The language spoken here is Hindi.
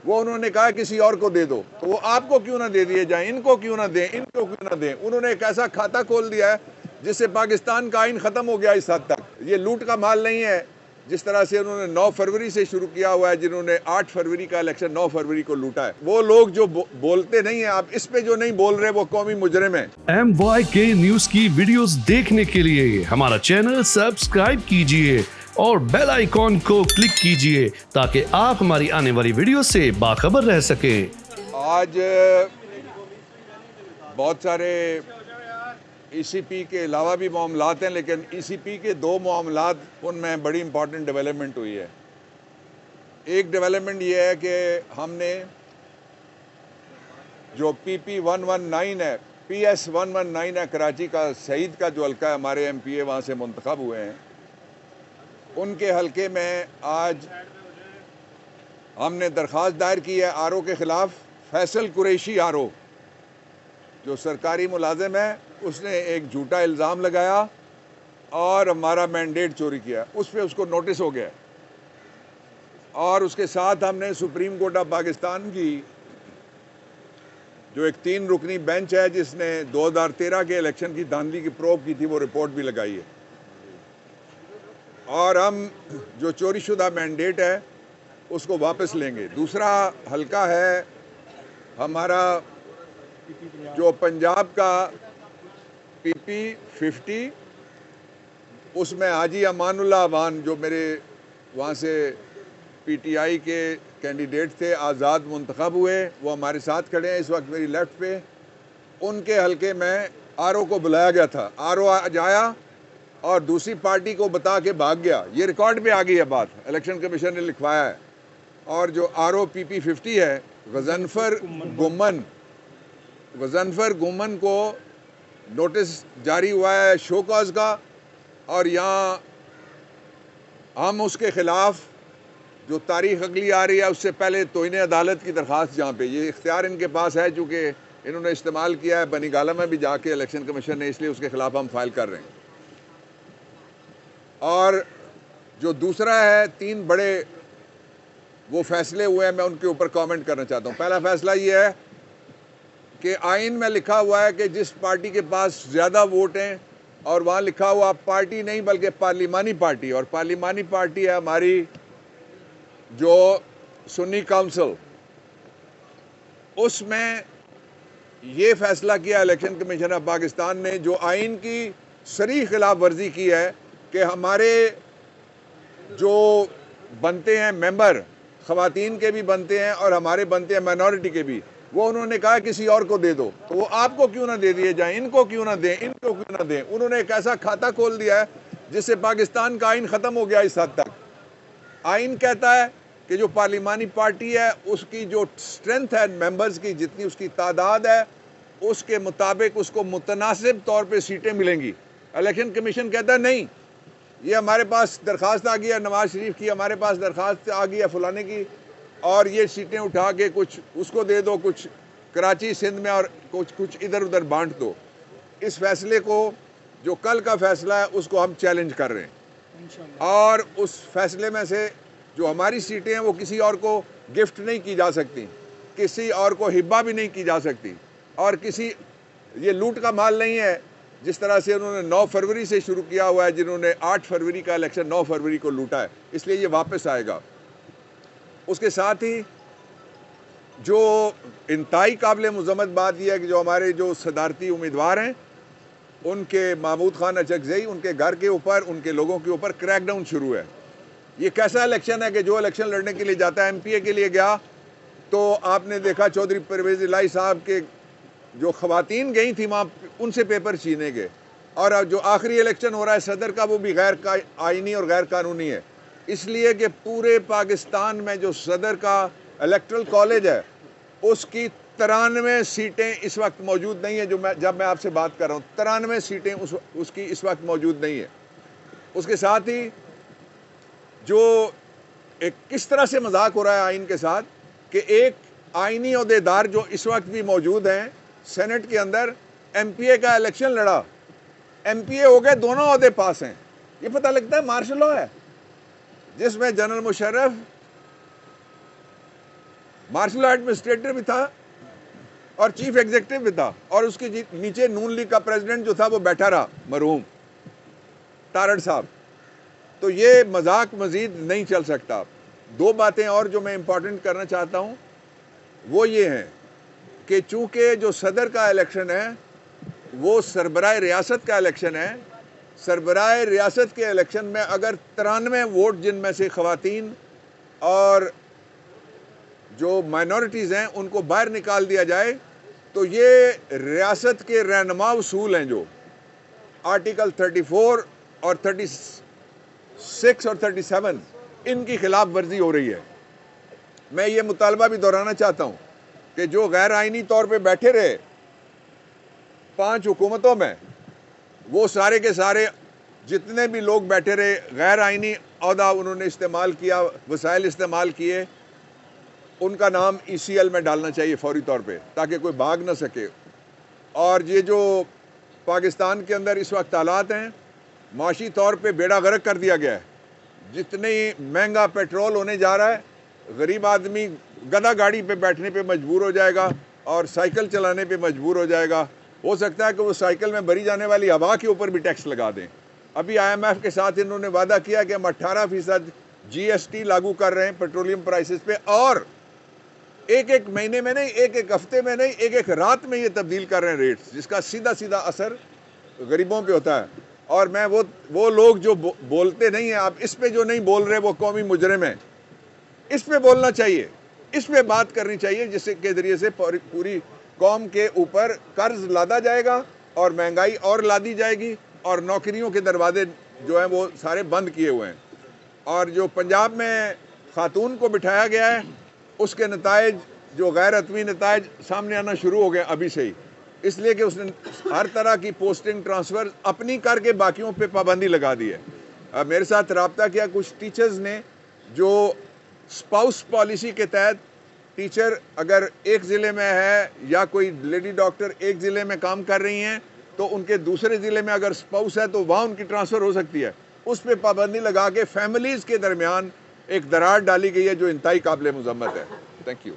वो उन्होंने कहा किसी और को दे दो, तो वो आपको क्यों ना दे दिए जाएं, इनको क्यों ना दें, इनको क्यों ना दें। उन्होंने एक ऐसा खाता खोल दिया है जिससे पाकिस्तान का आइन ख़त्म हो गया इस हद तक। ये लूट का माल नहीं है जिस तरह से उन्होंने 9 फरवरी से शुरू किया हुआ है, जिन्होंने 8 फरवरी का इलेक्शन 9 फरवरी को लूटा है। वो लोग जो बोलते नहीं है, आप इस पे जो नहीं बोल रहे वो कौमी मुजरिम है। MYK न्यूज की वीडियोस देखने के लिए हमारा चैनल सब्सक्राइब कीजिए और बेल आइकॉन को क्लिक कीजिए ताकि आप हमारी आने वाली वीडियो से बाखबर रह सकें। आज बहुत सारे ECP के अलावा भी मामलात हैं, लेकिन ECP के 2 मामलात उनमें बड़ी इंपॉर्टेंट डेवलपमेंट हुई है। एक डेवलपमेंट ये है कि हमने जो PP119 है, PS119 है, कराची का सईद का जो हल्का है, हमारे MPA वहाँ से मुंतखब हुए हैं, उनके हल्के में आज हमने दरख्वास्त दायर की है RO के ख़िलाफ़। फैसल कुरैशी RO जो सरकारी मुलाजिम है, उसने एक झूठा इल्ज़ाम लगाया और हमारा मैंडेट चोरी किया। उस पर उसको नोटिस हो गया और उसके साथ हमने सुप्रीम कोर्ट ऑफ पाकिस्तान की जो एक 3 रुकनी बेंच है जिसने 2013 के इलेक्शन की धांधली की प्रोब की थी, वो रिपोर्ट भी लगाई है। और हम जो चोरीशुदा मैंडेट है उसको वापस लेंगे। दूसरा हल्का है हमारा जो पंजाब का PP50, उसमें हाजी अमानुल्लाह अवान जो मेरे वहाँ से PTI के कैंडिडेट थे, आज़ाद मुंतखब हुए, वो हमारे साथ खड़े हैं इस वक्त मेरी लेफ़्ट पे। उनके हल्के में RO को बुलाया गया था। RO आज आया और दूसरी पार्टी को बता के भाग गया। ये रिकॉर्ड पे आ गई है बात, इलेक्शन कमीशन ने लिखवाया है। और जो RO PP50 है, गज़नफ़र गुमन को नोटिस जारी हुआ है शो कॉज का, और यहाँ हम उसके ख़िलाफ़ जो तारीख अगली आ रही है उससे पहले तोइने अदालत की दरख्वास्त, जहाँ पे ये इख्तियार इनके पास है चूँकि इन्होंने इस्तेमाल किया है बनीगाला में भी जाके इलेक्शन कमीशन ने, इसलिए उसके ख़िलाफ़ हम फाइल कर रहे हैं। और जो दूसरा है, 3 बड़े वो फैसले हुए हैं, मैं उनके ऊपर कमेंट करना चाहता हूँ। पहला फैसला ये है कि आइन में लिखा हुआ है कि जिस पार्टी के पास ज़्यादा वोट हैं, और वहाँ लिखा हुआ पार्टी नहीं बल्कि पार्लिमानी पार्टी, और पार्लिमानी पार्टी है हमारी जो सुन्नी काउंसिल, उसमें ये फैसला किया इलेक्शन कमीशन ऑफ पाकिस्तान ने, जो आइन की सरी खिलाफ वर्जी की है कि हमारे जो बनते हैं मेंबर, ख़वातीन के भी बनते हैं और हमारे बनते हैं माइनॉरिटी के भी, वो उन्होंने कहा किसी और को दे दो, तो वो आपको क्यों ना दे दिए जाएं, इनको क्यों ना दें, इनको क्यों ना दें। उन्होंने एक ऐसा खाता खोल दिया है जिससे पाकिस्तान का आइन ख़त्म हो गया इस हद तक। आइन कहता है कि जो पार्लिमानी पार्टी है उसकी जो स्ट्रेंथ है मेंबर्स की, जितनी उसकी तादाद है, उसके मुताबिक उसको मुतनासिब तौर पे सीटें मिलेंगी। इलेक्शन कमीशन कहता है नहीं, ये हमारे पास दरख्वास्त आ गई है नवाज शरीफ की, हमारे पास दरख्वास्त आ गई है फलाने की, और ये सीटें उठा के कुछ उसको दे दो, कुछ कराची सिंध में और कुछ इधर उधर बांट दो। इस फैसले को, जो कल का फैसला है, उसको हम चैलेंज कर रहे हैं। और उस फैसले में से जो हमारी सीटें हैं वो किसी और को गिफ्ट नहीं की जा सकती, किसी और को हिब्बा भी नहीं की जा सकती, और ये लूट का माल नहीं है जिस तरह से उन्होंने 9 फरवरी से शुरू किया हुआ है, जिन्होंने 8 फरवरी का इलेक्शन 9 फरवरी को लूटा है, इसलिए ये वापस आएगा। उसके साथ ही जो इंतहाई काबिल मज़म्मत बात यह है कि जो हमारे जो सदारती उम्मीदवार हैं, उनके महमूद खान अचकज़ई, उनके घर के ऊपर, उनके लोगों के ऊपर क्रैकडाउन शुरू है। ये कैसा इलेक्शन है कि जो इलेक्शन लड़ने के लिए जाता है, MPA के लिए गया, तो आपने देखा चौधरी परवेज़ इलाही साहब के जो ख़वातीन गई थी वहाँ, उनसे पेपर छीने गए। और अब जो आखिरी इलेक्शन हो रहा है सदर का, वो भी गैर आइनी और गैर कानूनी है, इसलिए कि पूरे पाकिस्तान में जो सदर का इलेक्ट्रल कॉलेज है उसकी 93 सीटें इस वक्त मौजूद नहीं है। जब मैं आपसे बात कर रहा हूँ, 93 सीटें उसकी इस वक्त मौजूद नहीं है। उसके साथ ही जो एक किस तरह से मजाक हो रहा है आइन के साथ कि एक आइनी ओहदेदार जो इस वक्त भी मौजूद हैं सेनेट के अंदर, MPA का इलेक्शन लड़ा, MPA हो गए, दोनों ओहदे पास हैं। ये पता लगता है मार्शल लॉ है जिसमें general Musharraf martial art administrator भी था और चीफ एग्जीक्यूटिव भी था, और उसके नीचे नून लीग का प्रेसिडेंट जो था वो बैठा रहा, मरहूम तारड़ साहब। तो ये मजाक मजीद नहीं चल सकता। दो बातें और जो मैं इंपॉर्टेंट करना चाहता हूँ वो ये हैं कि चूंकि जो सदर का इलेक्शन है वो सरबराह रियासत का इलेक्शन है, सरबराह रियासत के इलेक्शन में अगर 93 वोट जिनमें से ख़वातीन और जो माइनॉरिटीज़ हैं उनको बाहर निकाल दिया जाए तो ये रियासत के रहनुमा उसूल हैं जो आर्टिकल 34 और 36 और 37 इनकी खिलाफ वर्जी हो रही है। मैं ये मुतालबा भी दोहराना चाहता हूँ कि जो गैर आइनी तौर पे बैठे रहे 5 हुकूमतों में, वो सारे के सारे जितने भी लोग बैठे रहे गैर आइनी औहदा उन्होंने इस्तेमाल किया, वसाइल इस्तेमाल किए, उनका नाम ECL में डालना चाहिए फौरी तौर पे ताकि कोई भाग ना सके। और ये जो पाकिस्तान के अंदर इस वक्त हालात हैं, माशी तौर पे बेड़ा गर्क कर दिया गया है। जितने महंगा पेट्रोल होने जा रहा है, गरीब आदमी गधा गाड़ी पे बैठने पे मजबूर हो जाएगा और साइकिल चलाने पे मजबूर हो जाएगा। हो सकता है कि वो साइकिल में भरी जाने वाली हवा के ऊपर भी टैक्स लगा दें। अभी IMF के साथ इन्होंने वादा किया कि हम 18% GST लागू कर रहे हैं पेट्रोलियम प्राइसेस पे, और एक महीने में नहीं, एक हफ्ते में नहीं, एक रात में ये तब्दील कर रहे हैं रेट्स, जिसका सीधा सीधा असर गरीबों पे होता है। और मैं वो लोग जो बोलते नहीं हैं, आप इस पे जो नहीं बोल रहे वो कौमी मुजरिम है, इस पे बोलना चाहिए, इस पे बात करनी चाहिए, जिससे के जरिए से पूरी कौम के ऊपर कर्ज लादा जाएगा और महंगाई और लादी जाएगी और नौकरियों के दरवाजे जो हैं वो सारे बंद किए हुए हैं। और जो पंजाब में खातून को बिठाया गया है उसके नतायज, जो गैर हतमी नतायज सामने आना शुरू हो गए अभी से ही, इसलिए कि उसने हर तरह की पोस्टिंग ट्रांसफ़र अपनी करके बाकियों पे पाबंदी लगा दी है। मेरे साथ रब्ता किया कुछ टीचर्स ने जो स्पाउस पॉलिसी के तहत टीचर अगर एक ज़िले में है या कोई लेडी डॉक्टर एक ज़िले में काम कर रही हैं तो उनके दूसरे ज़िले में अगर स्पाउस है तो वहाँ उनकी ट्रांसफ़र हो सकती है। उस पर पाबंदी लगा के फैमिलीज़ के दरमियान एक दरार डाली गई है जो इंतहाई काबिल मज़म्मत है। Thank you.